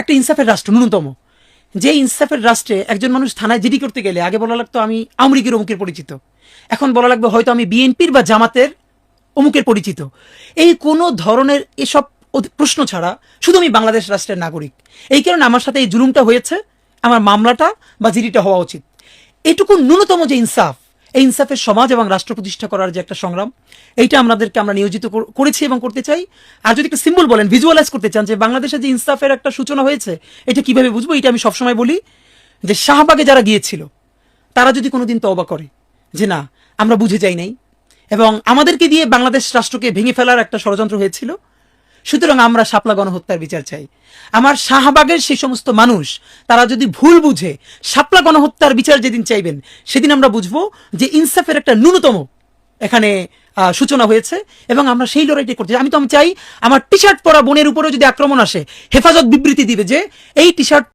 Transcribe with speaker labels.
Speaker 1: একটা ইনসাফের রাষ্ট্র ন্যূনতম, যে ইনসাফের রাষ্ট্রে একজন মানুষ থানায় জিডি করতে গেলে আগে বলা লাগতো আমি আওয়ামী লীগের অমুকের পরিচিত, এখন বলা লাগবে হয়তো আমি বিএনপির বা জামাতের অমুকের পরিচিত। এই কোনো ধরনের এসব প্রশ্ন ছাড়া শুধু আমি বাংলাদেশ রাষ্ট্রের নাগরিক, এই কারণে আমার সাথে এই জুলুমটা হয়েছে, আমার মামলাটা বা জিডিটা হওয়া উচিত। এটুকু ন্যূনতম যে ইনসাফ, এই ইনসাফের সমাজ এবং রাষ্ট্র প্রতিষ্ঠা করার যে একটা সংগ্রাম, এইটা আমরা নিয়োজিত করেছি এবং করতে চাই। আর যদি একটা সিম্বল বলেন, ভিজুয়ালাইজ করতে চান যে বাংলাদেশে যে ইনসাফের একটা সূচনা হয়েছে, এটা কিভাবে বুঝবো, এটা আমি সবসময় বলি যে শাহবাগে যারা গিয়েছিল তারা যদি কোনোদিন তওবা করে যে না আমরা বুঝে যাই নাই এবং আমাদেরকে দিয়ে বাংলাদেশ রাষ্ট্রকে ভেঙে ফেলার একটা ষড়যন্ত্র হয়েছিল, সুতরাং আমরা শাপলা গণহত্যার বিচার চাই। আমার শাহবাগের সেই সমস্ত মানুষ তারা যদি ভুল বুঝে শাপলা গণহত্যার বিচার যেদিন চাইবেন, সেদিন আমরা বুঝবো যে ইনসাফের একটা ন্যূনতম এখানে সূচনা হয়েছে এবং আমরা সেই লড়াইটা করতে চাই। আমি চাই আমার টি শার্ট পরা বোনের উপরেও যদি আক্রমণ আসে, হেফাজত বিবৃতি দিবে যে এই টি শার্ট